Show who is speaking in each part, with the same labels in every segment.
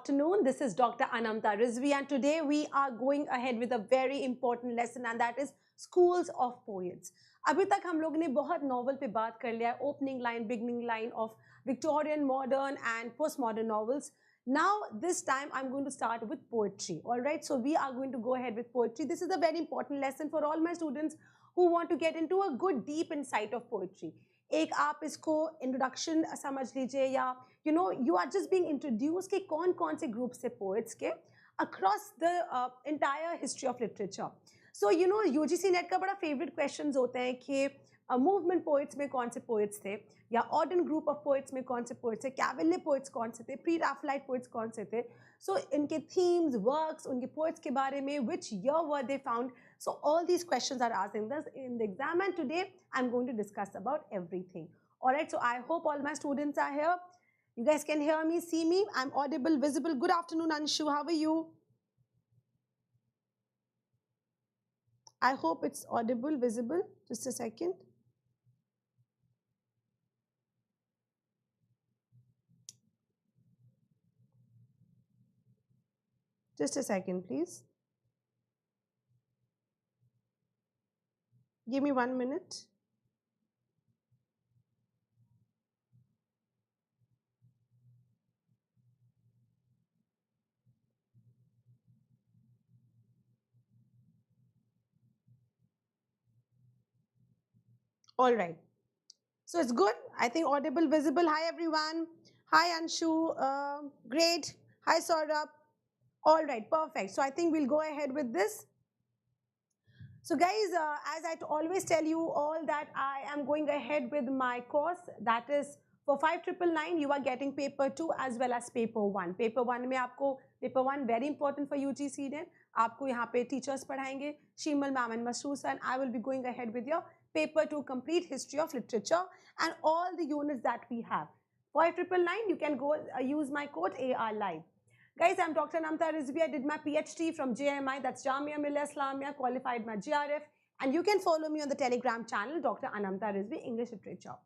Speaker 1: afternoon. This is Dr. Anamta Rizvi, and today we are going ahead with a very important lesson, and that is schools of poets. अभी तक हम लोग ने बहुत novel पे बात कर लिया है, opening line, beginning line of Victorian, modern and postmodern novels. Now this time I'm going to start with poetry. All right, so we are going to go ahead with poetry. This is a very important lesson for all my students who want to get into a good deep insight of poetry. एक आप इसको introduction समझ लीजिए या you are just being introduced कि कौन कौन से ग्रुप से पोएट्स के across the entire history of literature. So UGC NET का बड़ा फेवरेट क्वेश्चंस होते हैं कि मूवमेंट पोइट्स में कौन से पोइट्स थे या ऑर्डन ग्रुप ऑफ पोइट्स में कौन से पोइट्स थे, कैवेलियर पोइट्स कौन से थे, प्री राफलाइट पोइट्स कौन से थे. सो इनके थीम्स, वर्क्स, उनके पोइट्स के बारे में, which year were they found. So all these questions are asked in the exam and today I am going to discuss about everything. Alright, so I hope all my students are here. You guys can hear me, see me. I'm audible, visible. Good afternoon, Anshu. How are you? I hope it's audible, visible. Just a second. Just a second, please. Give me 1 minute. All right. So it's good. I think audible, visible. Hi, everyone. Hi, Anshu. Great. Hi, Saurabh. All right. Perfect. So I think we'll go ahead with this. So guys, as I always tell you all that I am going ahead with my course. That is for 5999, you are getting paper 2 as well as paper 1. Paper 1 में आपको paper 1 very important for UGC NET. आपको यहाँ पे teachers पढ़ाएंगे, Shimal ma'am and Masroor sir, and I will be going ahead with your paper 2 complete history of literature and all the units that we have. For 5999, you can go use my code AR Live. Guys, I'm Dr. Anamta Rizvi. I did my PhD from JMI, that's Jamia Millia Islamia, qualified my GRF, and you can follow me on the Telegram channel, Dr. Anamta Rizvi, English Literature.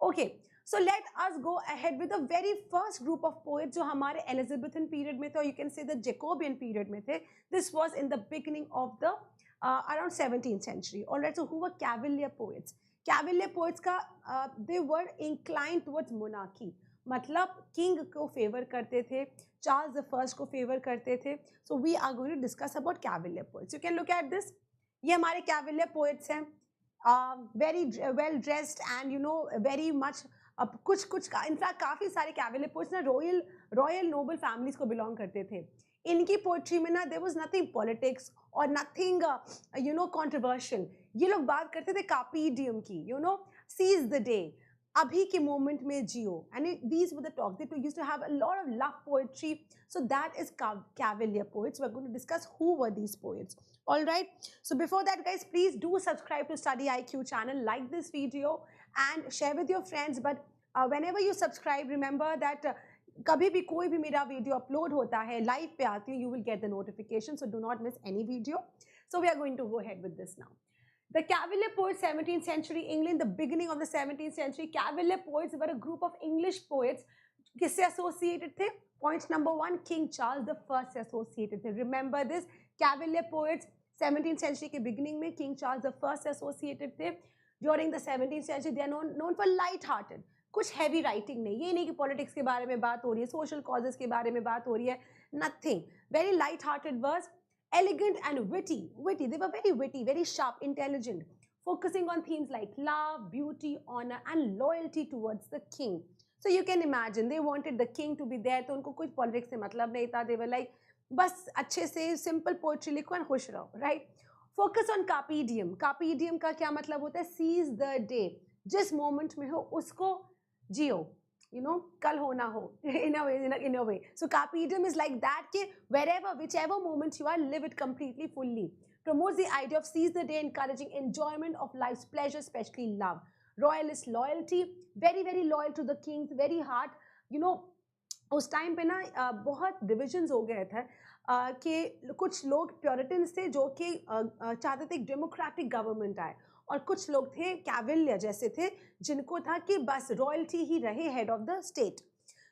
Speaker 1: Okay, so let us go ahead with the very first group of poets जो हमारे Elizabethan period में थे, or you can say the Jacobean period में थे. This was in the beginning of the around 17th century. All right, so who were Cavalier poets? Cavalier poets का they were inclined towards monarchy. मतलब king को favour करते थे, Charles the first को favour करते थे. So we are going to discuss about cavalier poets. You can look at this. ये हमारे कैविलियर पोएट्स हैं, very well dressed and very much कुछ इनफैक्ट काफ़ी सारे कैविलियर पोएट्स ना रॉयल नोबल फैमिलीज को बिलोंग करते थे. इनकी पोएट्री में ना देयर वाज नथिंग पॉलिटिक्स और नथिंग कंट्रोवर्शियल. ये लोग बात करते थे कार्पे की, सीज द डे, अभी के मोमेंट में जियो. And these were the talks. They used to have a lot of love poetry. So that is Cavalier poets. We're going to discuss who were these poets. All right. So before that, guys, please do subscribe to Study IQ channel, like this video and share with your friends. But whenever you subscribe, remember that कभी भी कोई भी मेरा video upload होता है, live पे आती हूँ, you will get the notification. So do not miss any video. So we are going to go ahead with this now. The Cavalier poets, 17th century England, the beginning of the 17th century. Cavalier poets were a group of English poets. किससे associated थे? Point number 1, King Charles the First से associated थे. Remember this. Cavalier poets, 17th century के beginning में King Charles the First से associated थे. During the 17th century, they are known for light-hearted. कुछ heavy writing नहीं. ये नहीं कि politics के बारे में बात हो रही है, social causes के बारे में बात हो रही है. Nothing. Very light-hearted verse. Elegant and witty. They were very witty, very sharp, intelligent, focusing on themes like love, beauty, honor, and loyalty towards the king. So you can imagine, they wanted the king to be there. तो उनको कुछ politics से मतलब नहीं था. They were like, बस अच्छे से simple poetry लिखो and खुश रहो, right? Focus on carpe diem. Carpe diem का क्या मतलब होता है? Seize the day. जिस moment में हो उसको जियो. कल हो ना हो, in a way. So carpe diem is like that कि wherever, whichever moment you are, live it completely, fully. Promotes the idea of seize the day, encouraging enjoyment of life's pleasure, especially love. Royalist loyalty, very very loyal to the kings, very hard. उस time पे ना बहुत divisions हो गए थे कि कुछ लोग प्योरिटन्स थे जो कि चाहते थे एक डेमोक्रेटिक गवर्नमेंट आए, और कुछ लोग थे कैविलियर जैसे थे जिनको था कि बस रॉयल्टी ही रहे head of the state.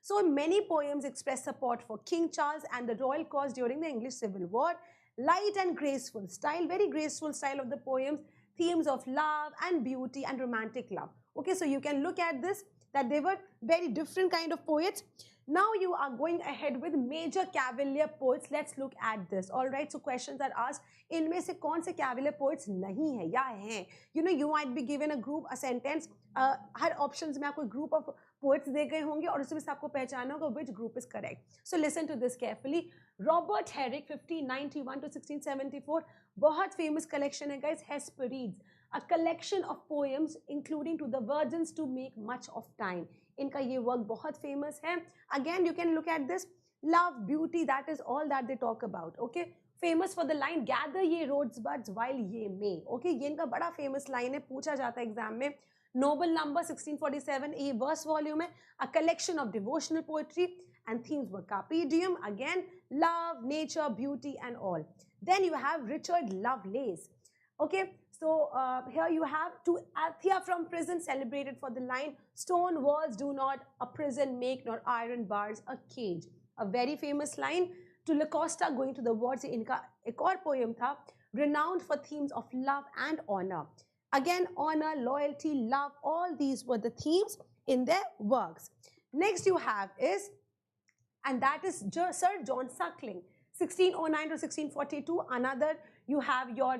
Speaker 1: So many poems express support for King Charles and the royal cause during the English Civil War. Light and graceful style, very graceful style of the poems, themes of love and beauty and romantic love. Okay, so you can look at this, that they were very different kind of poets. Now you are going ahead with major cavalier poets. Let's look at this. All right, so questions are asked. इनमें से कौन से cavalier poets नहीं है या हैं? You know, you might be given a group, a sentence. Her options में आपको group of poets दे गए होंगे और उसमें से आपको पहचानना होगा which group is correct. So listen to this carefully. Robert Herrick 1591 to 1674, बहुत famous collection है guys, Hesperides, a collection of poems including to the virgins to make much of time. इनका ये work बहुत famous है. Again you can look at this, love, beauty, that is all that they talk about. Okay, famous for the line gather ye rosebuds while ye may. Okay, ये इनका बड़ा famous line है, पूछा जाता है exam में. Noble Number 1647, ये verse volume है, a collection of devotional poetry, and themes were carpe diem, again love, nature, beauty and all. Then you have Richard Lovelace. Okay, so here you have to Althea from prison, celebrated for the line stone walls do not a prison make, nor iron bars a cage. A very famous line. To Lacosta going to the wars, इनका एक और poem था, renowned for themes of love and honor. Again, honor, loyalty, love, all these were the themes in their works. Next you have is, and that is Sir John Suckling, 1609 to 1642. Another, you have your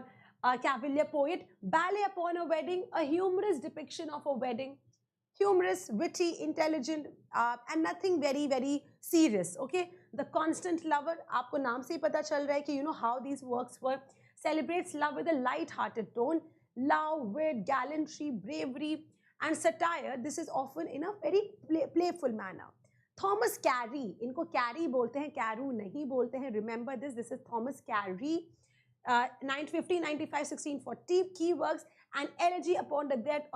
Speaker 1: cavalier poet. Ballet upon a wedding, a humorous depiction of a wedding. Humorous, witty, intelligent, and nothing very, very serious. Okay, The Constant Lover, आपको नाम से ही पता चल रहा है कि you know how these works were. Celebrates love with a light-hearted tone. Love, wit, gallantry, bravery, and satire. This is often in a very playful manner. Thomas Carey, इनको Carey बोलते हैं, Carew नहीं बोलते हैं. Remember this. This is Thomas Carey. 1595, 1640. Key works: An Elegy upon the Death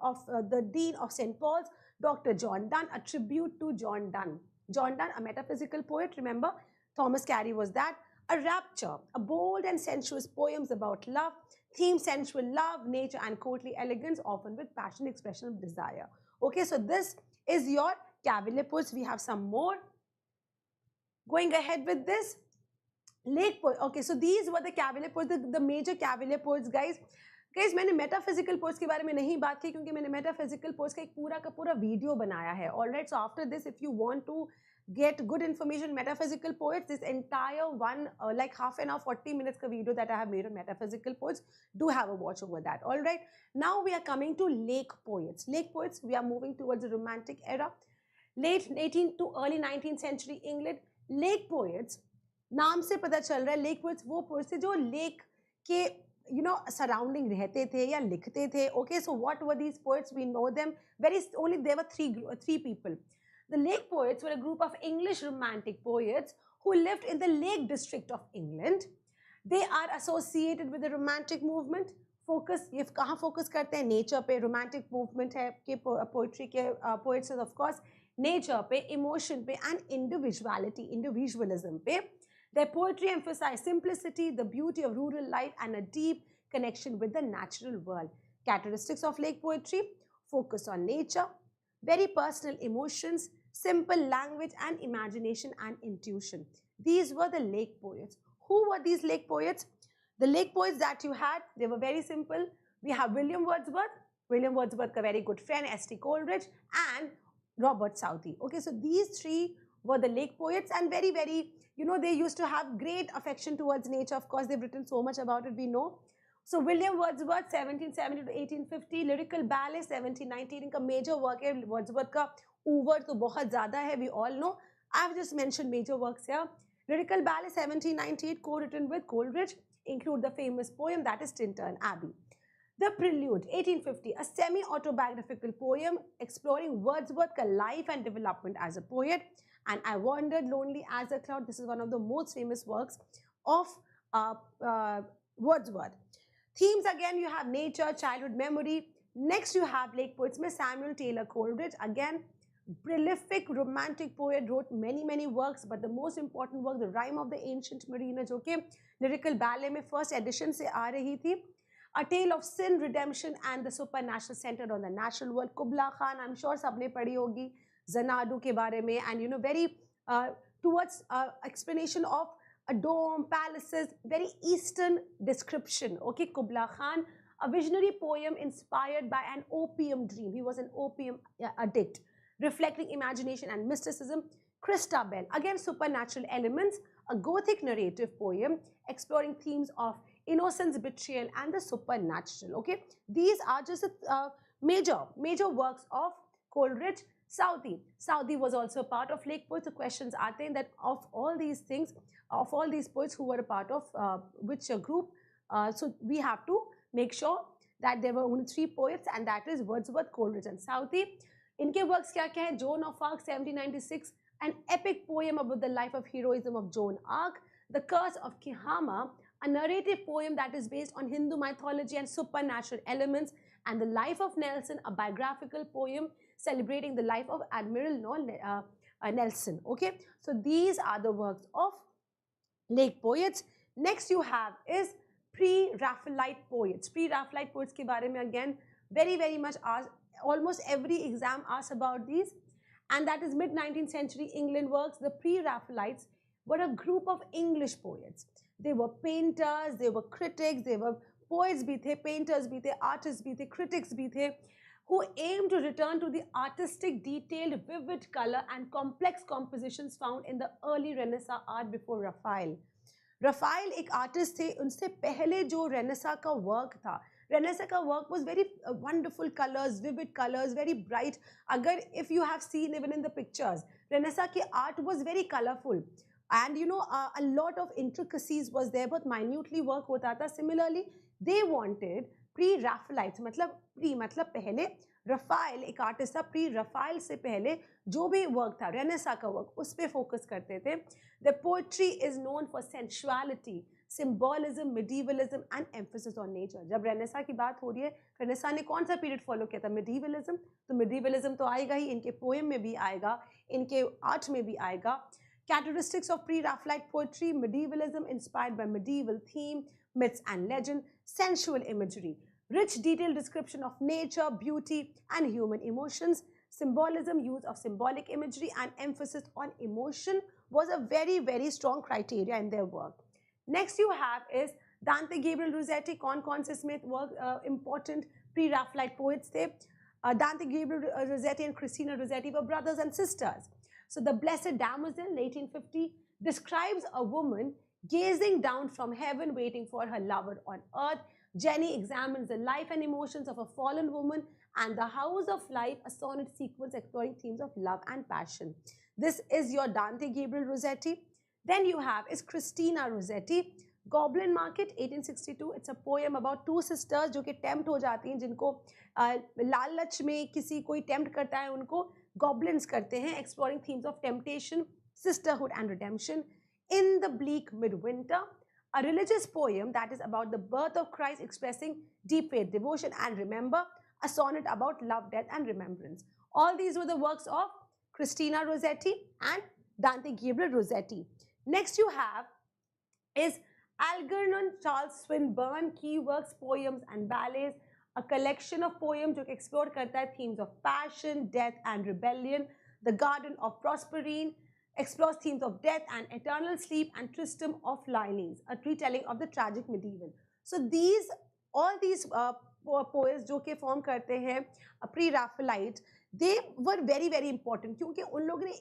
Speaker 1: of the Dean of St. Paul's, Dr. John Donne, a tribute to John Donne. John Donne, a metaphysical poet. Remember, Thomas Carey was that. A Rapture, a bold and sensuous poems about love. Theme: sensual love, nature, and courtly elegance, often with passionate expression of desire. Okay, so this is your cavalier poets. We have some more. Going ahead with this, lake poet. Okay, so these were the cavalier poets, the major cavalier poets, guys. Guys, मैंने metaphysical poets के बारे में नहीं बात की क्योंकि मैंने metaphysical poets का एक पूरा का पूरा वीडियो बनाया है. All right, so after this, if you want to get good information metaphysical poets, this entire one like half an hour 40 minutes ka video that I have made on metaphysical poets, do have a watch over that. All right, now we are coming to lake poets. Lake poets, we are moving towards the romantic era, late 18th to early 19th century England. Lake poets, नाम से पता चल रहा है lake poets वो poets थे जो lake के you know surrounding रहते थे या लिखते थे. Okay, so what were these poets? We know them very only. There were three people. The lake poets were a group of English romantic poets who lived in the Lake District of England. They are associated with the romantic movement. Focus, ये कहाँ focus करते हैं? Nature पे. Romantic movement है के poetry के poets of course nature पे, emotion पे, and individuality, individualism पे. Their poetry emphasized simplicity, the beauty of rural life, and a deep connection with the natural world. Characteristics of lake poetry: focus on nature, very personal emotions, simple language, and imagination and intuition. These were the lake poets. Who were these lake poets? The lake poets that you had, they were very simple. We have William Wordsworth, a very good friend, S.T. Coleridge, and Robert Southey. Okay, so these three were the lake poets, and very, very, you know, they used to have great affection towards nature. Of course, they've written so much about it, we know. So William Wordsworth 1770 to 1850, lyrical ballet 1719. इनका major work है. Wordsworth का over तो बहुत ज़्यादा है, we all know. I've just mentioned major works here. Lyrical ballet 1798, co-written with Coleridge, include the famous poem that is Tintern Abbey. The Prelude 1850, a semi-autobiographical poem exploring Wordsworth's life and development as a poet. And I Wandered Lonely as a Cloud. This is one of the most famous works of Wordsworth. Themes, again, you have nature, childhood memory. Next, you have lake poets में Samuel Taylor Coleridge. Again, prolific romantic poet, wrote many, many works. But the most important work, The Rime of the Ancient Mariner, जो कि lyrical ballet में first edition से आ रही थी. A Tale of Sin, Redemption, and the Supernatural, centered on the natural world. Kubla Khan, I'm sure सबने पढ़ी होगी. Xanadu के बारे में, and very towards explanation of a dome, palaces, very eastern description. Okay, Kubla Khan, a visionary poem inspired by an opium dream. He was an opium addict, reflecting imagination and mysticism. Christabel, again supernatural elements, a Gothic narrative poem exploring themes of innocence, betrayal, and the supernatural. Okay, these are just major works of Coleridge. Southey was also a part of Lake poets. The questions are then that of all these things, of all these poets who were a part of which group, so we have to make sure that there were only 3 poets, and that is Wordsworth, Coleridge, and Southey. इनके works क्या क्या है? Joan of Arc 1796, an epic poem about the life of heroism of Joan Arc. The Curse of Kehama, a narrative poem that is based on Hindu mythology and supernatural elements. And The Life of Nelson, a biographical poem celebrating the life of Admiral Nelson. Okay, so these are the works of Lake poets. Next you have is pre-Raphaelite poets. Pre-Raphaelite poets के बारे में again very much asked. Almost every exam asks about these, and that is mid-19th century England works. The pre-Raphaelites were a group of English poets. They were painters, they were critics, they were poets भी थे, painters भी थे, artists भी थे, critics भी थे, who aimed to return to the artistic, detailed, vivid color and complex compositions found in the early Renaissance art before Raphael. Raphael एक artist थे, उनसे पहले जो Renaissance का work था, Renaissance का work was very wonderful colors, vivid colors, very bright. अगर if you have seen even in the pictures, Renaissance की art was very colorful. And a lot of intricacies was there, but minutely work होता था. Similarly, they wanted pre-Raphaelites, मतलब पहले Raphael एक artist था, pre-Raphael से पहले जो भी वर्क था, Renaissance का वर्क, उस पे फोकस करते थे. The poetry is known for sensuality, symbolism, medievalism and emphasis on nature. जब Renaissance की बात हो रही है, Renaissance ने कौन सा पीरियड फॉलो किया था? Medievalism. तो medievalism तो आएगा ही, इनके पोएम में भी आएगा, इनके आर्ट में भी आएगा. Characteristics of pre-Raphaelite poetry: medievalism inspired by medieval theme, myths and legend, sensual imagery, rich detailed description of nature, beauty and human emotions. Symbolism, use of symbolic imagery and emphasis on emotion was a very strong criteria in their work. Next you have is Dante Gabriel Rossetti. कौन से इसमें work important pre-Raphaelite poets थे? Dante Gabriel Rossetti and Christina Rossetti were brothers and sisters. So The Blessed Damozel, 1850, describes a woman gazing down from heaven waiting for her lover on earth. Jenny examines the life and emotions of a fallen woman, and The House of Life, a sonnet sequence exploring themes of love and passion. This is your Dante Gabriel Rossetti. Then you have is Christina Rossetti. Goblin Market, 1862. It's a poem about 2 sisters जो कि tempt हो जाती हैं, जिनको लालच में किसी कोई tempt करता है, उनको goblins करते हैं, exploring themes of temptation, sisterhood and redemption. In the Bleak Midwinter, a religious poem that is about the birth of Christ, expressing deep faith, devotion and remember, a sonnet about love, death and remembrance. All these were the works of Christina Rossetti and Dante Gabriel Rossetti. Next you have is Algernon Charles Swinburne, key works, poems and ballets, a collection of poems which explore करता है themes of passion, death and rebellion. The Garden of Proserpine explores themes of death and eternal sleep, and Tristram of Lyonesse, a retelling of the tragic medieval. So all these poets जो के form करते हैं pre-Raphaelite, they were very important, क्योंकि उन लोगों ने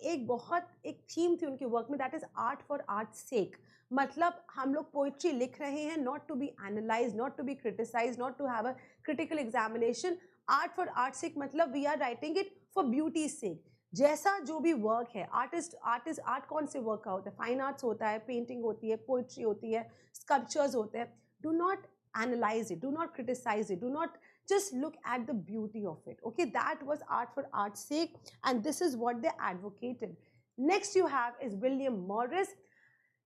Speaker 1: एक theme थी उनके work में, that is art for art's sake. मतलब हम लोग poetry लिख रहे हैं not to be analyzed, not to be criticized, not to have a critical examination. Art for art's sake मतलब we are writing it for beauty's sake. जैसा जो भी वर्क है, आर्ट कौन से वर्क का होता है? फाइन आर्ट्स होता है, पेंटिंग होती है, पोइट्री होती है, स्कल्पचर्स होते हैं. Do not analyze it, do not criticize it, do not just look at the beauty of it. Okay, that was art for art's sake, and this is what they advocated. Next you have is William Morris.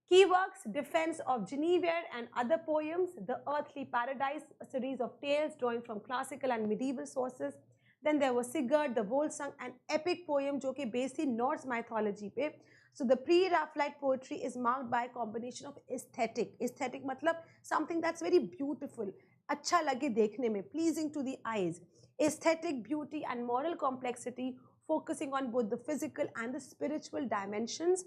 Speaker 1: Key works: Defense of Genevieve and Other Poems, The Earthly Paradise, a series of tales drawing from classical and medieval sources. Then there was Sigurd the Volsung, an epic poem जो कि based थी Norse mythology पे. So the pre-Raphaelite poetry is marked by a combination of aesthetic. Aesthetic मतलब something that's very beautiful, अच्छा लगे देखने में, pleasing to the eyes. Aesthetic beauty and moral complexity focusing on both the physical and the spiritual dimensions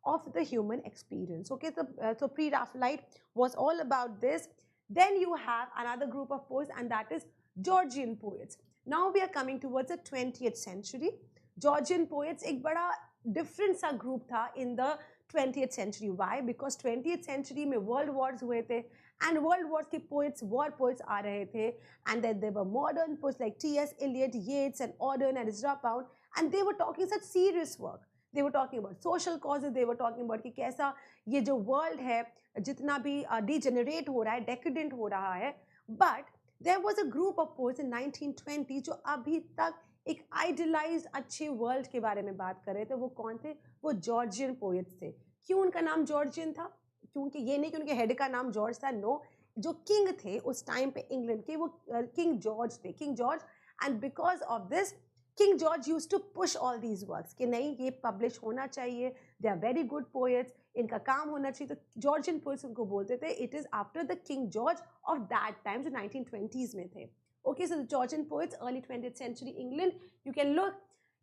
Speaker 1: of the human experience. Okay, so Pre-Raphaelite was all about this. Then you have another group of poets, and that is Georgian poets. Now we are coming towards the 20th century. Georgian poets एक बड़ा different सा group था in the 20th century. Why? Because 20th century में world wars हुए थे, and world wars के poets, war poets आ रहे थे, and then there were modern poets like T.S. Eliot, Yeats, and Auden, and Ezra Pound, and they were talking such serious work. They were talking about social causes. They were talking about कि कैसा ये जो world है जितना भी degenerate हो रहा है, decadent हो रहा है. But there was a group of poets in 1920 जो अभी तक एक idealized अच्छे world के बारे में बात कर रहे थे. वो कौन थे? वो Georgian poets थे. क्यों उनका नाम Georgian था? क्योंकि ये नहीं कि उनके हेड का नाम जॉर्ज था. नो, जो किंग थे उस टाइम पे इंग्लैंड के, वो किंग जॉर्ज थे, king George. And because of this king George use to push all these works कि नहीं, ये पब्लिश होना चाहिए, they are very good poets, इनका काम होना चाहिए. तो जॉर्जियन पोएट्स उनको बोलते थे. It is after the king George of that time जो 1920s में थे. Okay, so the Georgian poets early 20th century England. You can look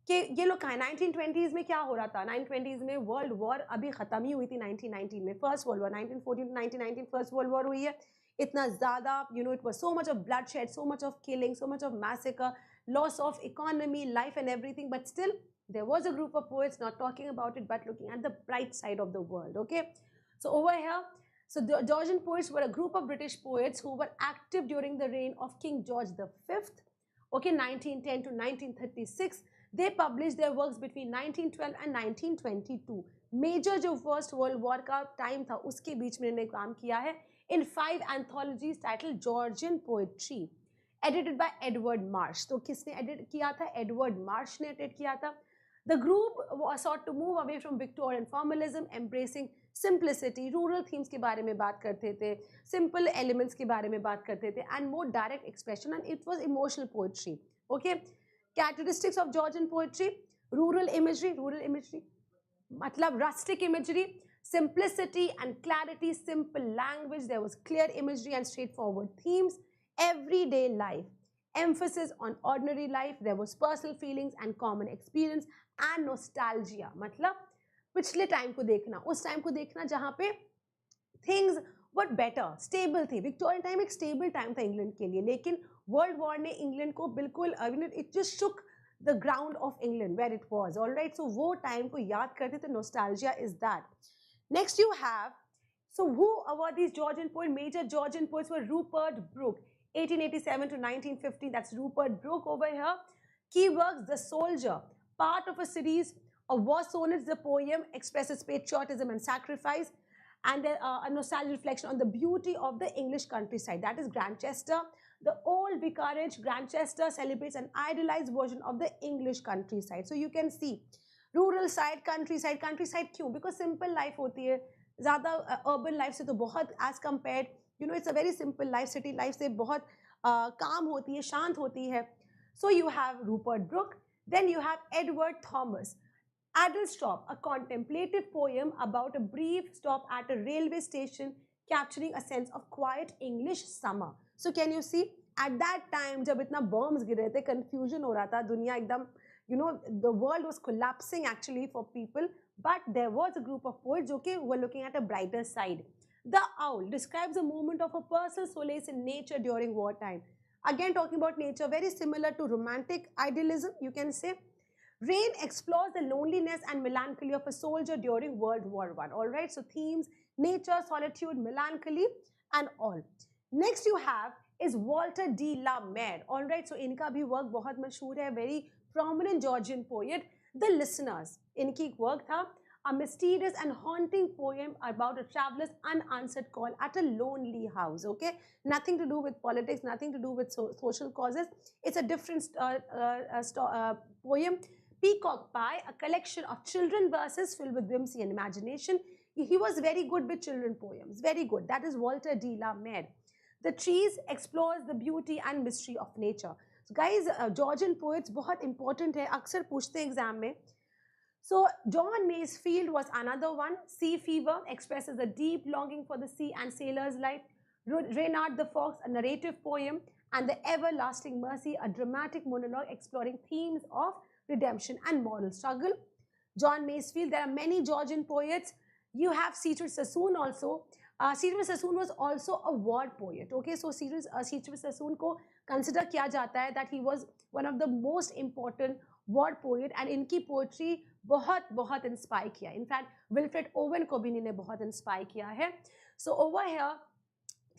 Speaker 1: कि ये लोग कहाँ. 1920s में क्या हो रहा था? 1920s में वर्ल्ड वॉर अभी ख़त्म ही हुई थी. 1919 में first world war, 1914 to 1919 first world war हुई है. इतना ज़्यादा, you know, it was so much of blood shed, so much of killing, so much of massacre, loss of economy, life and everything, but still there was a group of poets not talking about it but looking at the bright side of the world. Okay, so over here, so the Georgian poets were a group of British poets who were active during the reign of King George V. Okay, 1910 to 1936. They published their works between 1912 and 1922. Major जो first world war का time था उसके बीच में इन्होंने काम किया है in 5 anthologies titled Georgian Poetry, edited by Edward Marsh. तो किसने एडिट किया था? एडवर्ड मार्श ने एडिट किया था. The group sought to move away from Victorian formalism, embracing simplicity. Rural themes के बारे में बात करते थे, सिंपल एलिमेंट्स के बारे में बात करते थे, and more direct expression, and it was emotional poetry. Okay, characteristics of Georgian poetry: rural imagery मतलब rustic imagery, simplicity and clarity, simple language. There was clear imagery and straightforward themes. Everyday life, emphasis on ordinary life. There was personal feelings and common experience and nostalgia. मतलब पिछले time को देखना, उस time को देखना जहाँ पे things were better, stable थी. विक्टोरियन टाइम एक स्टेबल टाइम था इंग्लैंड के लिए, लेकिन वर्ल्ड वॉर ने इंग्लैंड को बिल्कुल it just shook the ground of England where it was. All right, so वो टाइम को याद करते थे. nostalgia is that. Next you have, so who were these Georgian poets? Major Georgian poets were Rupert Brooke, 1887 to 1915. That's Rupert Brooke over here. Key works: The Soldier, part of a series of war sonnets. The poem expresses patriotism and sacrifice, and a nostalgic reflection on the beauty of the English countryside. That is Grantchester. The old vicarage, Grantchester, celebrates an idealized version of the English countryside. So you can see rural side, countryside. Countryside क्यों? Because simple life होती है. ज़्यादा urban life से तो बहुत as compared, you know, it's a very simple life. City life से बहुत calm होती है, शांत होती है. So you have Rupert Brooke. Then you have Edward Thomas. Adult Stop, a contemplative poem about a brief stop at a railway station, capturing a sense of quiet English summer. So can you see, at that time जब इतना bombs गिर रहे थे, confusion हो रहा था, दुनिया एकदम, you know, the world was collapsing actually for people, but there was a group of poets who were looking at a brighter side. The Owl describes a moment of a personal solace in nature during wartime. Again, talking about nature, very similar to romantic idealism, you can say. Rain explores the loneliness and melancholy of a soldier during World War I. All right, so themes: nature, solitude, melancholy, and all. Next you have is Walter de la Mare. All right, so इनका भी work बहुत मशहूर है, very prominent Georgian poet. The Listeners, इनकी एक work था, a mysterious and haunting poem about a traveler's unanswered call at a lonely house. Okay, nothing to do with politics, nothing to do with social causes. It's a different poem. Peacock Pie, a collection of children verses filled with whimsy and imagination. He was very good with children poems, very good. That is Walter de la Mare. The Trees explores the beauty and mystery of nature. So guys, Georgian poets बहुत important है, अक्सर पूछते हैं exam में. So John Masefield was another one. Sea Fever expresses a deep longing for the sea and sailor's life. Reynard the Fox, a narrative poem, and The Everlasting Mercy, a dramatic monologue exploring themes of redemption, and moral struggle. John Masefield, there are many Georgian poets. You have Cetus Sassoon also. Cetus Sassoon was also a war poet. Okay, so Cetus Sassoon को consider किया जाता है that he was one of the most important war poet, and इनकी poetry बहुत बहुत inspire किया. In fact, Wilfred Owen को भी इन्होंने बहुत inspire किया है. So over here,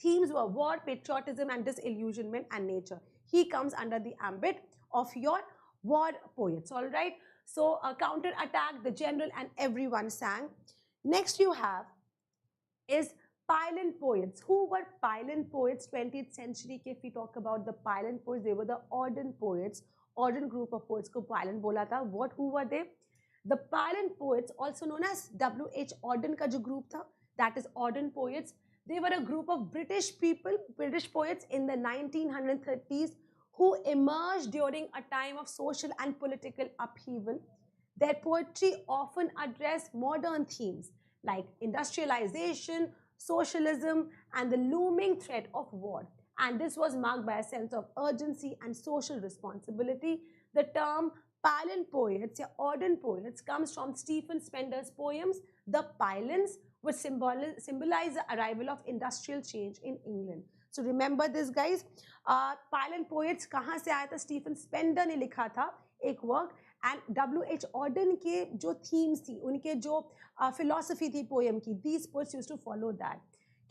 Speaker 1: themes were war, patriotism, and disillusionment and nature. He comes under the ambit of your war poets. All right. So counter attack, the general, and everyone sang. Next you have is Pylon poets. Who were Pylon poets 20th century? If we talk about the Pylon poets, they were the Auden poets. Auden group of poets को Pylon बोला था. What? Who were they? The Pylon poets, also known as W.H. Auden का जो group था, that is Auden poets. They were a group of British people, British poets in the 1930s who emerged during a time of social and political upheaval. Their poetry often addressed modern themes like industrialization, socialism, and the looming threat of war. And this was marked by a sense of urgency and social responsibility. The term Pylon poets or Auden poets comes from Stephen Spencer's poems, The Pylons, which symbolize the arrival of industrial change in England. So remember this, guys. Pylon poets कहाँ से आया था? Stephen Spencer ने लिखा था एक work, and W.H. Auden के जो themes थी, उनके जो philosophy थी poem की, these poets used to follow that.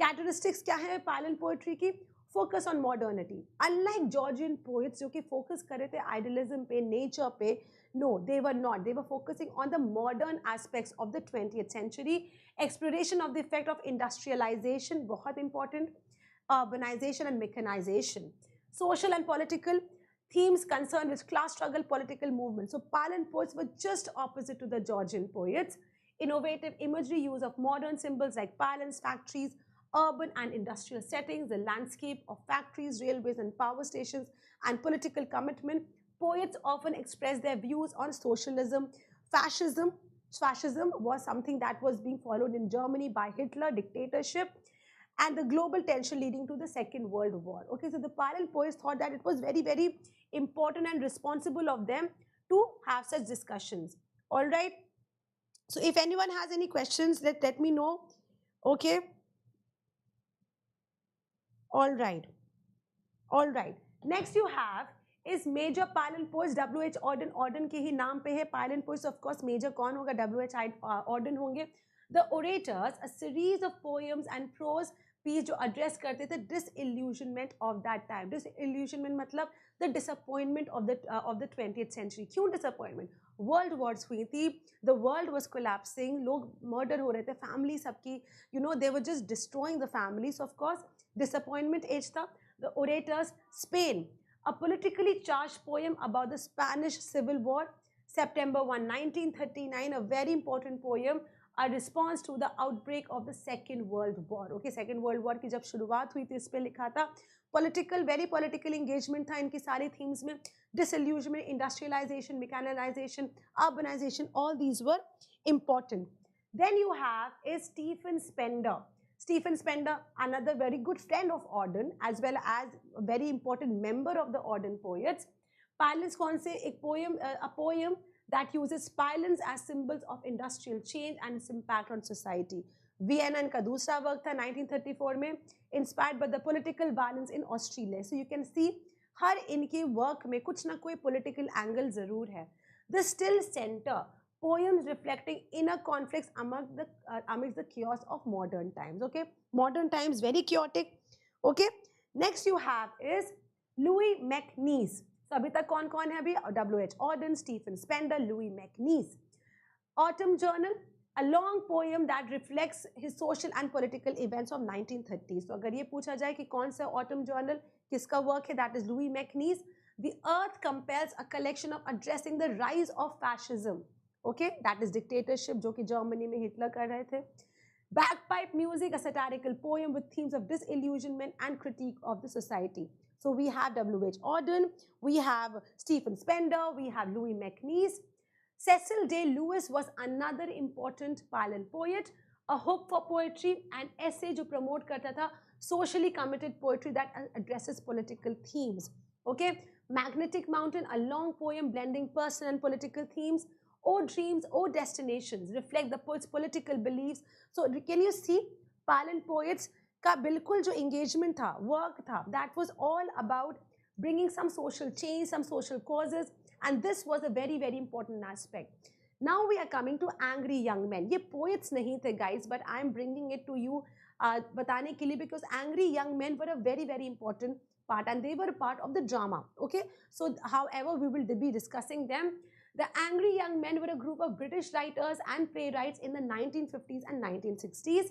Speaker 1: Characteristics क्या है Pylon poetry की? Focus on modernity. Unlike Georgian poets जो कि focus कर रहे थे idealism पे, nature पे, no, they were not. They were focusing on the modern aspects of the 20th century. Exploration of the effect of industrialization, बहुत important. Urbanization and mechanization. Social and political themes concerned with class struggle, political movement. So Pylon poets were just opposite to the Georgian poets. Innovative imagery, use of modern symbols like pylons, factories, urban and industrial settings, the landscape of factories, railways and power stations, and political commitment. Poets often express their views on socialism, fascism. Fascism was something that was being followed in Germany by Hitler, dictatorship, and the global tension leading to the Second World War. Okay, so the Pylon poets thought that it was very, very important and responsible of them to have such discussions. All right. So if anyone has any questions, let me know. Okay. All right. All right. Next you have is major Pylon poets. W.H. Auden. Auden के ही नाम पे है. Pylon poets, of course, major कौन होगा? W.H. Auden होंगे. The orators, a series of poems and prose piece जो address करते थे disillusionment of that time. Disillusionment मतलब the disappointment of the 20th century. क्यों disappointment? World wars हुई थी. The world was collapsing. लोग murder हो रहे थे. Family सबकी, you know, they were just destroying the families. So of course, disappointment age था. The orators, Spain, a politically charged poem about the Spanish Civil War, September 1, 1939, a very important poem, a response to the outbreak of the Second World War. Okay, Second World War की जब शुरुआत हुई थी, इस पे लिखा था. Political, very political engagement था इनकी सारी themes में. Disillusionment, industrialization, mechanization, urbanization, all these were important. Then you have is Stephen Spender. Stephen Spender, another very good friend of Auden, as well as a very important member of the Auden poets. Pylons कौन से? एक poem, a poem that uses pylons as symbols of industrial change and its impact on society. Vienna का दूसरा work था 1934 में, inspired by the political violence in Australia. So you can see हर इनके work में कुछ ना कोई political angle जरूर है. The Still Center, poems reflecting inner conflicts amidst the chaos of modern times. Okay, modern times very chaotic. Okay, next you have is Louis MacNeice. So अभी तक कौन कौन है अभी? W.H. Auden, Stephen Spender, Louis MacNeice. Autumn Journal, a long poem that reflects his social and political events of 1930s. So अगर ये पूछा जाए कि कौन सा Autumn Journal किसका work है, that is Louis MacNeice. The Earth compels a collection of addressing the rise of fascism. Okay, that is dictatorship जो कि जर्मनी में हिटलर कर रहे थे. Bagpipe Music, a satirical poem with themes of disillusionment and critique of the society. So we have W.H. Auden, we have Stephen Spender, we have Louis MacNeice. Cecil Day Lewis was another important Pylon poet, a hope for poetry and essay जो promote करता था socially committed poetry that addresses political themes. Okay, Magnetic Mountain, a long poem blending personal and political themes. Oh dreams, oh destinations, reflect the poet's political beliefs. So can you see, Palan poets का बिल्कुल जो engagement था, work था, that was all about bringing some social change, some social causes, and this was a very, very important aspect. Now we are coming to angry young men. ये poets नहीं थे guys, but I am bringing it to you बताने के लिए, because angry young men were a very, very important part, and they were a part of the drama. Okay, so however we will be discussing them. The angry young men were a group of British writers and playwrights in the 1950s and 1960s.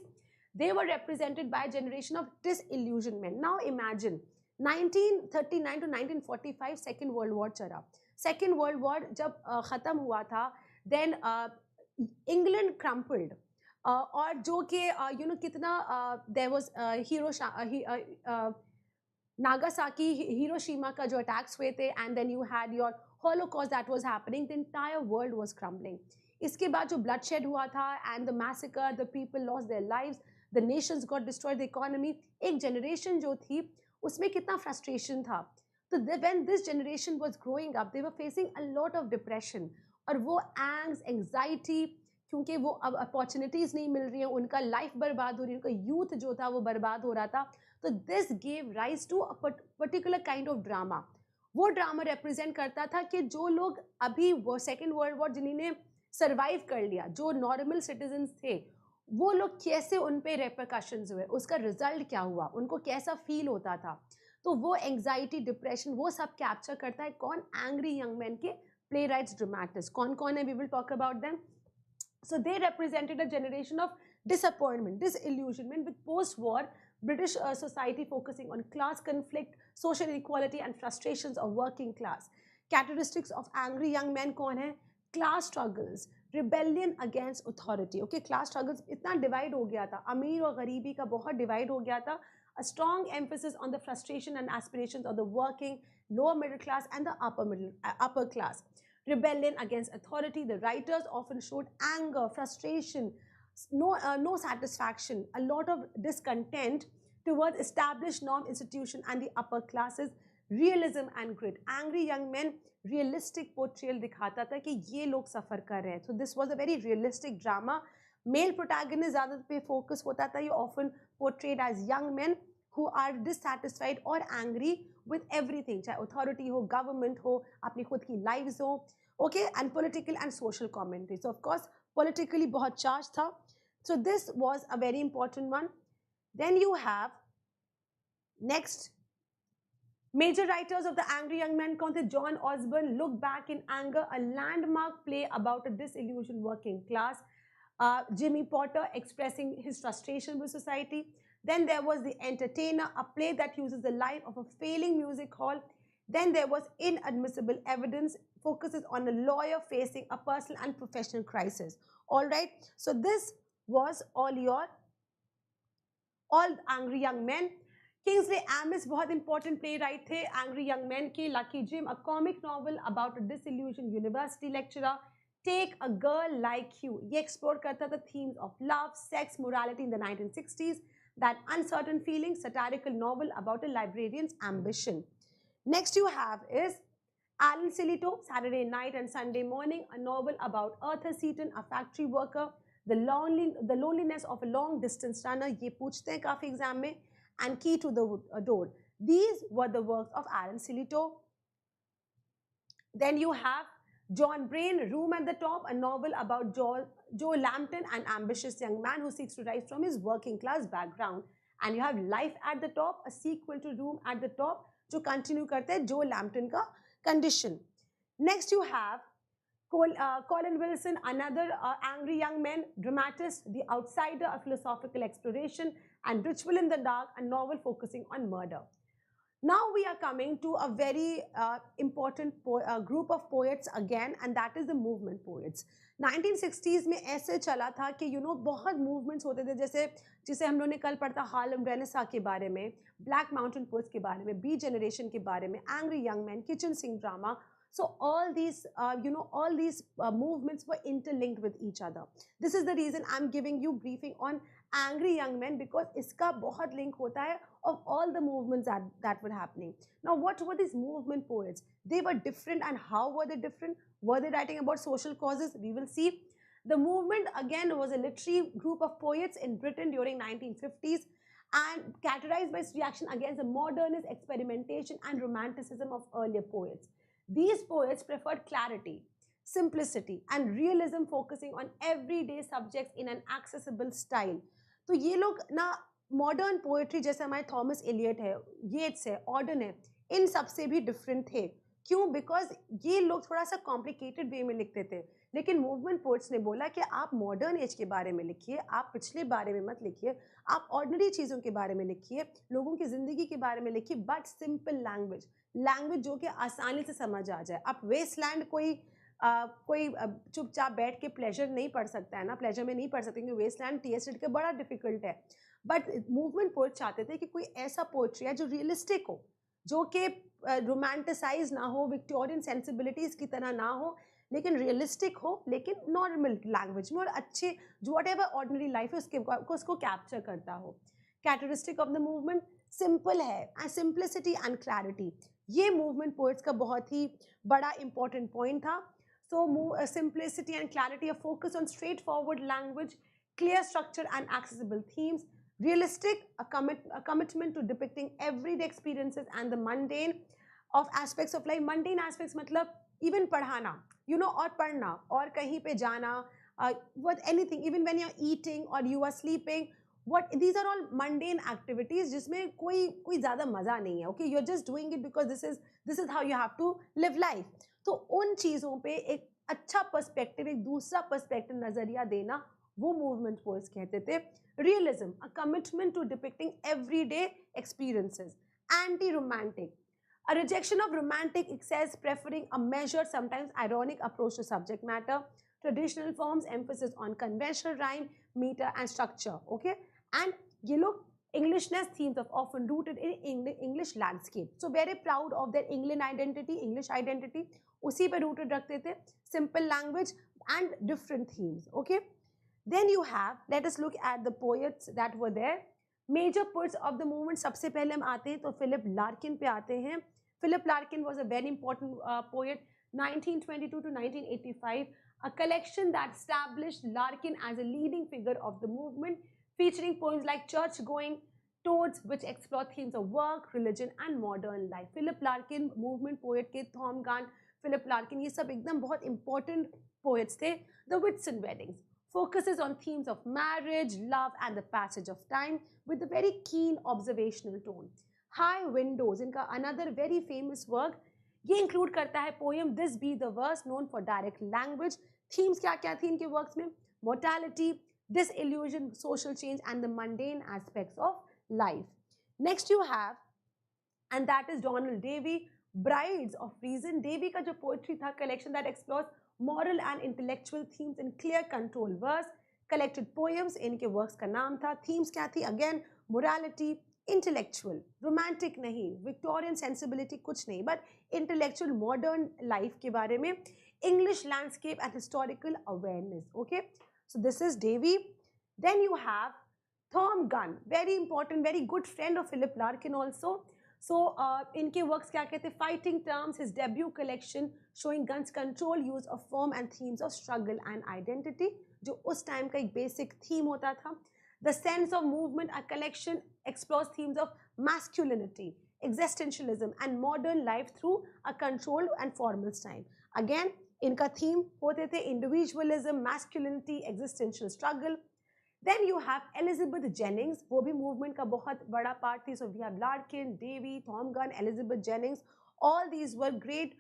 Speaker 1: They were represented by a generation of disillusionment. Now imagine 1939 to 1945 Second World War चला. Second World War जब खत्म हुआ था, then England crumpled. और जो कि कितना there was Nagasaki, Hiroshima का जो attacks हुए थे, and then you had your Holocaust that was happening. The entire world was crumbling. इसके बाद जो bloodshed हुआ था, and the massacre, the people lost their lives, the nations got destroyed, the economy. एक generation जो थी उसमें कितना frustration था. So when this generation was growing up, they were facing a lot of depression, और वो angst, anxiety, क्योंकि वो अब opportunities नहीं मिल रही हैं, उनका life बर्बाद हो रही है, उनका youth जो था वो बर्बाद हो रहा था. तो this gave rise to a particular kind of drama. वो ड्रामा रिप्रेजेंट करता था कि जो लोग अभी वो सेकेंड वर्ल्ड वॉर जिन्होंने सर्वाइव कर लिया, जो नॉर्मल सिटीजन्स थे, वो लोग कैसे उन पे रेपरकशंस हुए, उसका रिजल्ट क्या हुआ, उनको कैसा फील होता था. तो वो एंग्जाइटी, डिप्रेशन, वो सब कैप्चर करता है कौन? एंग्री यंग मैन के प्ले राइट्स, ड्रामेटिस्ट. कौन कौन है? We will talk about them. So they represented a generation of disappointment, disillusionment with post-war British society focusing on class conflict, social inequality and frustrations of working class. Characteristics of angry young men कौन है? Class struggles, rebellion against authority. Okay, class struggles इतना divide हो गया था, अमीर और गरीबी का बहुत divide हो गया था. A strong emphasis on the frustration and aspirations of the working, lower middle class and the upper class. Rebellion against authority. The writers often showed anger, frustration, no satisfaction, a lot of discontent towards established norm, institution and the upper classes. Realism and grit. Angry young men realistic portrayal दिखाता था कि ये लोग सफर कर रहे हैं. So this was a very realistic drama. Male protagonist ज़्यादा पे focus होता था. You often portrayed as young men who are dissatisfied or angry with everything, चाहे authority हो, government हो, अपनी खुद की lives हो. Okay, and political and social commentary. So of course politically बहुत charged था. So this was a very important one. Then you have next major writers of the angry young men कौन थे? John Osborne, Look Back in Anger, a landmark play about a disillusioned working class. Jimmy Potter expressing his frustration with society. Then there was The Entertainer, a play that uses the life of a failing music hall. Then there was Inadmissible Evidence, focuses on a lawyer facing a personal and professional crisis. All right, so this was all angry young men. Kingsley Amis बहुत important playwright थे. Angry young men के Lucky Jim, a comic novel about a disillusioned university lecturer. Take a Girl Like You, ये explore करता था themes of love, sex, morality in the 1960s. That uncertain feeling, satirical novel about a librarian's ambition. Next you have is Alan Silito, Saturday Night and Sunday Morning, a novel about Arthur Seaton, a factory worker. The loneliness of a long distance runner, ये पूछते हैं काफी exam में. And Key to the Door. These were the works of Alan Silito. Then you have John Brain, Room at the Top, a novel about Joe Lambton, an ambitious young man who seeks to rise from his working class background. And you have Life at the Top, a sequel to Room at the Top, जो continue करते हैं Joe Lambton का condition. Next you have Colin Wilson, another angry young man, dramatist, The Outsider, a philosophical exploration, and Ritual in the Dark, a novel focusing on murder. Now we are coming to a very important group of poets again, and that is the movement poets. 1960s में ऐसे चला था कि बहुत movements होते थे, जैसे हम लोगों ने कल पढ़ा हार्लेम रेनेसां के बारे में, ब्लैक माउंटेन पोएट्स के बारे में, बी जनरेशन के बारे में, angry young man, kitchen sink drama. So all these movements were interlinked with each other. This is the reason I'm giving you briefing on angry young men, because इसका बहुत link होता है of all the movements that were happening. Now, what were these movement poets? They were different, and how were they different? Were they writing about social causes? We will see. The movement again was a literary group of poets in Britain during 1950s and characterized by its reaction against the modernist experimentation and romanticism of earlier poets. These poets preferred clarity, simplicity and realism, focusing on everyday subjects in an accessible style. तो ये लोग ना modern poetry जैसे हमारे Thomas Elliott है, येट्स है, Orton है, इन सबसे भी डिफरेंट थे. क्यों? बिकॉज ये लोग थोड़ा सा कॉम्प्लिकेटेड वे में लिखते थे. लेकिन मूवमेंट पोएट्स ने बोला कि आप मॉडर्न एज के बारे में लिखिए, आप पिछले बारे में मत लिखिए, आप ऑर्डिनरी चीज़ों के बारे में लिखिए, लोगों की ज़िंदगी के बारे में लिखिए, बट सिंपल लैंग्वेज, लैंग्वेज जो कि आसानी से समझ आ जाए. आप वेस्टलैंड कोई चुपचाप बैठ के प्लेजर नहीं पढ़ सकता है ना, प्लेजर में नहीं पढ़ सकते क्योंकि वेस्टलैंड टीएसएड के बड़ा डिफिकल्ट है. बट मूवमेंट पोएट चाहते थे कि कोई ऐसा पोएट्री है जो रियलिस्टिक हो, जो कि रोमांटिसाइज ना हो, विक्टोरियन सेंसिबिलिटीज की तरह ना हो, लेकिन रियलिस्टिक हो, लेकिन नॉर्मल लैंग्वेज में और अच्छे जो वट एवर ऑर्डिनरी लाइफ है उसको कैप्चर करता हो. Characteristic of the movement simple है, एंड सिंप्लिसिटी एंड क्लैरिटी, ये मूवमेंट पोएट्स का बहुत ही बड़ा इंपॉर्टेंट पॉइंट था. So simplicity and clarity, a focus on straightforward language, clear structure and accessible themes, realistic, a commitment to depicting everyday experiences and the mundane of aspects of life. Mundane aspects मतलब even पढ़ाना, you know, और पढ़ना और कहीं पे जाना, what anything, even when you're eating or you are sleeping, what these are all mundane activities जिसमें कोई ज़्यादा मज़ा नहीं है. Okay, you're just doing it because this is how you have to live life. तो उन चीज़ों पे एक अच्छा पर्सपेक्टिव, एक दूसरा पर्सपेक्टिव नज़रिया देना, वो मूवमेंट पोएट्स कहते थे. Realism, a commitment to depicting everyday experiences. Anti romantic, a rejection of romantic excess, preferring a measured, sometimes ironic approach to subject matter. Traditional forms, emphasis on conventional rhyme, meter and structure. Okay, and ये लोग Englishness themes of often rooted in English landscape. So very proud of their England identity, English identity. उसी पे rooted रखते थे. Simple language and different themes. Okay. Then you have, let us look at the poets that were there. Major poets of the movement. सबसे पहले हम आते हैं तो फिलिप लार्किन पे आते हैं. Philip Larkin was a very important poet, 1922 to 1985, a collection that established Larkin as a leading figure of the movement, featuring poems like Church Going, Toads, which explore themes of work, religion and modern life. Philip Larkin, movement poet के Tom Gunn, Philip Larkin, ये सब एकदम बहुत important poets थे. The Whitsun Weddings focuses on themes of marriage, love and the passage of time with a very keen observational tone. High Windows, इनका another very famous work, ये include करता है poem This Be the Verse, known for direct language. Themes क्या क्या थी इनके works में? Mortality, disillusion, social change and the mundane aspects of life. Next you have, and that is Donald Davy, Brides of Reason. Davy का जो poetry था, collection that explores moral and intellectual themes in clear control verse. Collected poems, इनके works का नाम था. Themes क्या थी? Again, morality, intellectual, romantic नहीं, विक्टोरियन सेंसिबिलिटी कुछ नहीं, बट इंटेलेक्चुअल मॉडर्न लाइफ के बारे में, English landscape and historical awareness. Okay, so this is Davie. Then you have Thom Gunn, very important, very good friend of Philip Larkin also. So इनके works क्या कहते हैं? Fighting Terms, his debut collection showing Gunn's control use of form and themes of struggle and identity, जो उस time का एक basic theme होता था. The Sense of Movement, a collection, explores themes of masculinity, existentialism and modern life through a controlled and formal style. Again, इनका theme होते थे individualism, masculinity, existential struggle. Then you have Elizabeth Jennings, वो भी movement का बहुत बड़ा part थी. So we have Larkin, Davy, Tom Gunn, Elizabeth Jennings. All these were great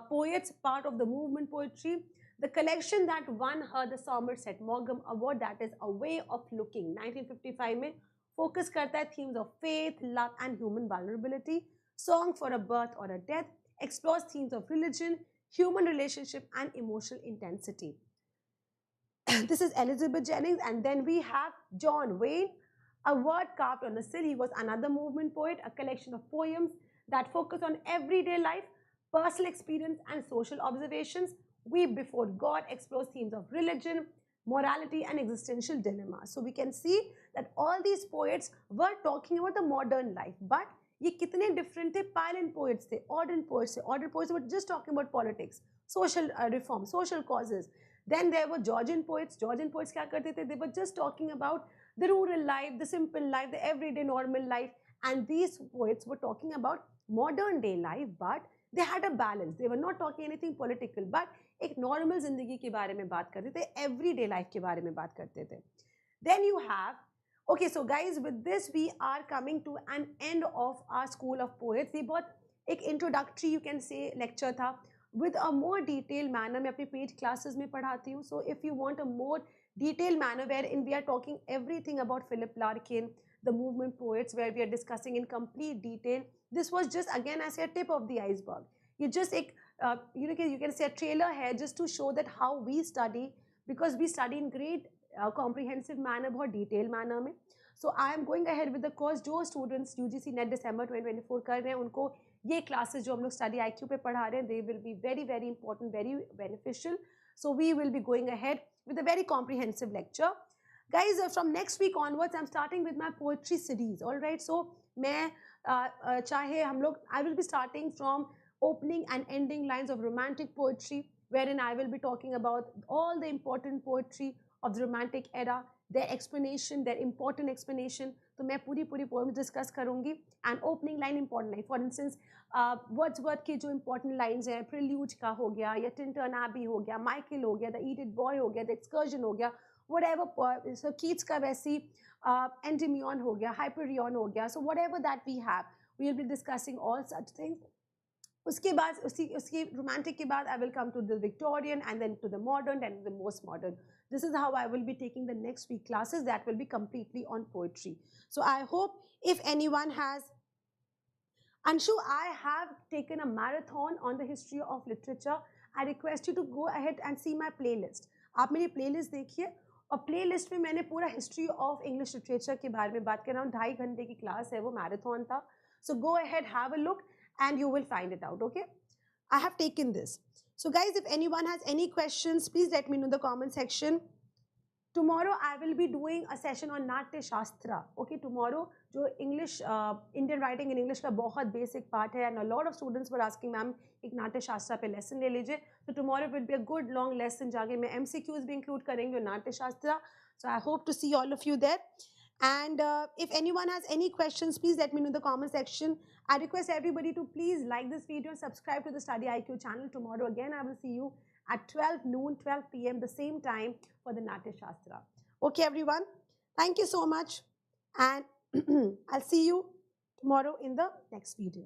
Speaker 1: poets, part of the movement poetry. The collection that won her the Somerset Maugham Award, that is A Way of Looking, 1955 में focus करता है themes of faith, love and human vulnerability. Song for a Birth or a Death explores themes of religion, human relationship and emotional intensity. This is Elizabeth Jennings. And then we have John Wayne, A Word Carved on a Sill. He was another movement poet, a collection of poems that focus on everyday life, personal experience and social observations. Weep Before God explores themes of religion, morality and existential dilemma. So we can see that all these poets were talking about the modern life, but ये कितने different थे? Pioneer poets थे, ordinary poets थे. Ordinary poets were just talking about politics, social reform, social causes. Then there were Georgian poets. Georgian poets क्या करते थे? They were just talking about the rural life, the simple life, the everyday normal life. And these poets were talking about modern day life, but they had a balance. They were not talking anything political, but एक normal जिंदगी के बारे में बात करते थे, everyday life के बारे में बात करते थे. Then you have, okay, so guys, with this we are coming to an end of our school of poets. ये बहुत एक introductory you can say lecture था. With a more detailed manner मैं अपने paid classes में पढ़ाती हूँ. So if you want a more detailed manner wherein we are talking everything about Philip Larkin, the movement poets, where we are discussing in complete detail. This was just again I say a tip of the iceberg. You just you can say a trailer here just to show that how we study, because we study in great comprehensive manner, बहुत detailed manner में. So I am going ahead with the course. जो students UGC NET December 2024 कर रहे हैं उनको ये classes जो हम लोग study IQ पे पढ़ा रहे हैं, they will be very very important, very beneficial. So we will be going ahead with a very comprehensive lecture. Guys, from next week onwards, I'm starting with my poetry series. All right. So मैं चाहे हम लोग, I will be starting from opening and ending lines of romantic poetry, wherein I will be talking about all the important poetry of the romantic era, their explanation, their important explanation. तो मैं पूरी poem discuss करूँगी. And opening line important line. For instance, Wordsworth की जो important lines हैं, Prelude का हो गया, या Tintern Abbey हो गया, Michael हो गया, The Idiot Boy हो गया, The Excursion हो गया, whatever. So Keats का वैसी Endymion हो गया, Hyperion हो गया. So whatever that we have, we will be discussing all such things. उसके बाद उसकी romantic के बाद I will come to the Victorian and then to the modern and the most modern. This is how I will be taking the next week classes that will be completely on poetry. So I hope if anyone has, Anshu, I have taken a marathon on the history of literature. I request you to go ahead and see my playlist. आप मेरी playlist देखिए और playlist में मैंने पूरा history of English literature के बारे में बात कर रहा हूँ. 2.5 घंटे की class है वो marathon था. So go ahead, have a look and you will find it out, okay? I have taken this. So guys, if anyone has any questions, please let me know in the comment section. Tomorrow I will be doing a session on Natya Shastra. Okay, tomorrow जो English, Indian writing in English का बहुत basic part है, and a lot of students were asking, ma'am, एक Natya Shastra पे lesson ले लीजिए. So tomorrow will be a good long lesson. जाके मैं MCQs भी include करेंगे Natya Shastra. So I hope to see all of you there. And if anyone has any questions, please let me know in the comment section. I request everybody to please like this video and subscribe to the Study IQ channel. Tomorrow again I will see you at 12 noon, 12 p.m. the same time for the Natya Shastra. Okay everyone, thank you so much, and I'll see you tomorrow in the next video.